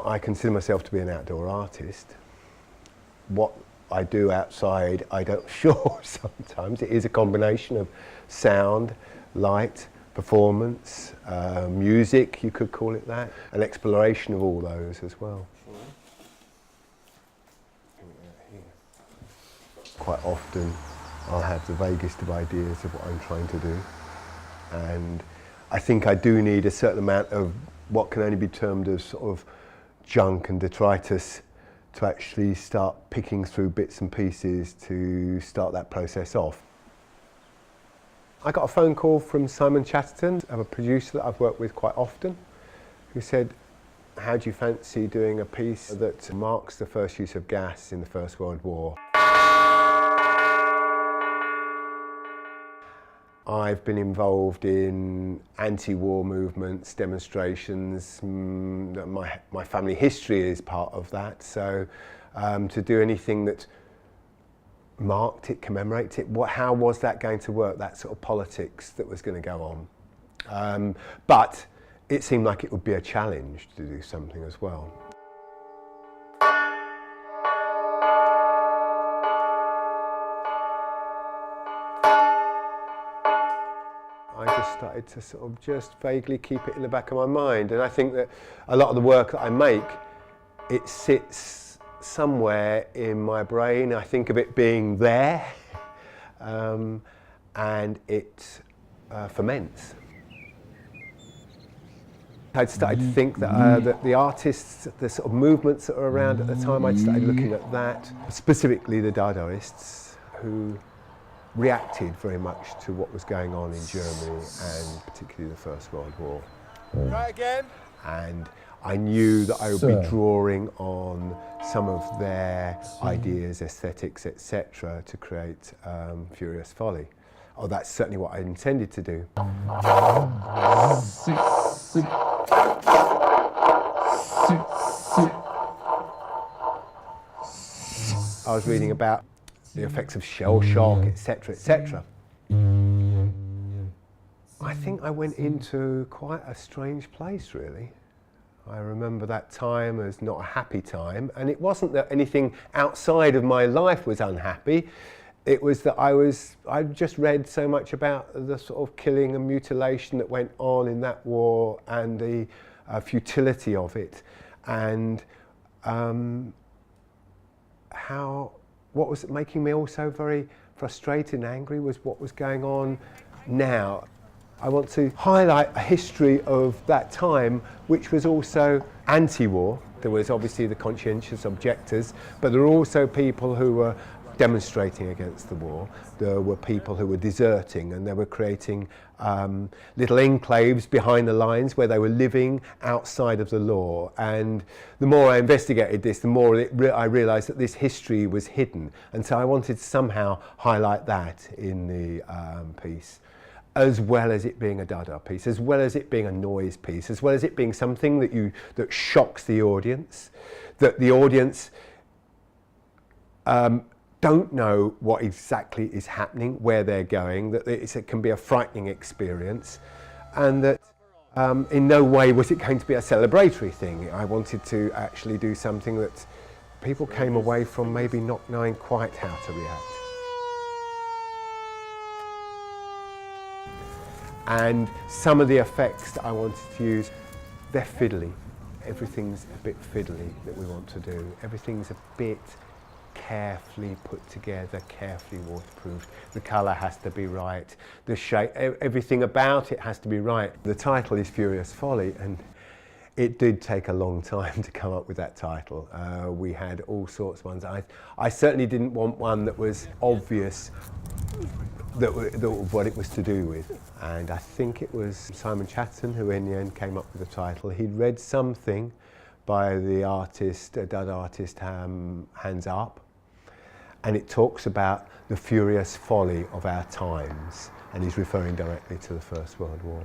I consider myself to be an outdoor artist. What I do outside, I don't sure sometimes. It is a combination of sound, light, performance, music, you could call it that, an exploration of all those as well. Quite often I'll have the vaguest of ideas of what I'm trying to do, and I think I do need a certain amount of what can only be termed as sort of junk and detritus to actually start picking through bits and pieces to start that process off. I got a phone call from Simon Chatterton, a producer that I've worked with quite often, who said, how do you fancy doing a piece that marks the first use of gas in the First World War? I've been involved in anti-war movements, demonstrations. My family history is part of that, so to do anything that marked it, commemorated it, how was that going to work, that sort of politics that was going to go on. But it seemed like it would be a challenge to do something as well. I just started to sort of just vaguely keep it in the back of my mind, and I think that a lot of the work that I make, it sits somewhere in my brain. I think of it being there, and it ferments. I'd started to think that, that the artists, the sort of movements that were around at the time, I'd started looking at that, specifically the Dadaists, who reacted very much to what was going on in Germany and particularly the First World War. Try again. And I knew that I would be drawing on some of their ideas, aesthetics, etc. to create Furious Folly. Oh, that's certainly what I intended to do. I was reading about the effects of shell shock, etc., etc. I think I went into quite a strange place, really. I remember that time as not a happy time, and it wasn't that anything outside of my life was unhappy. It was that I'd just read so much about the sort of killing and mutilation that went on in that war and the futility of it, and what was making me also very frustrated and angry was what was going on now. I want to highlight a history of that time which was also anti-war. There was obviously the conscientious objectors, but there were also people who were demonstrating against the war. There were people who were deserting, and they were creating little enclaves behind the lines where they were living outside of the law. And the more I investigated this, the more I realised that this history was hidden. And so I wanted to somehow highlight that in the piece, as well as it being a Dada piece, as well as it being a noise piece, as well as it being something that shocks the audience, that the audience don't know what exactly is happening, where they're going, that it can be a frightening experience, and that in no way was it going to be a celebratory thing. I wanted to actually do something that people came away from maybe not knowing quite how to react. And some of the effects that I wanted to use, they're fiddly. Everything's a bit fiddly that we want to do. Everything's a bit carefully put together, carefully waterproofed. The colour has to be right, the shape, everything about it has to be right. The title is Furious Folly, and it did take a long time to come up with that title. We had all sorts of ones. I certainly didn't want one that was obvious that what it was to do with. And I think it was Simon Chatterton who in the end came up with the title. He'd read something by the artist, Dada artist Hands Up, and it talks about the furious folly of our times, and he's referring directly to the First World War.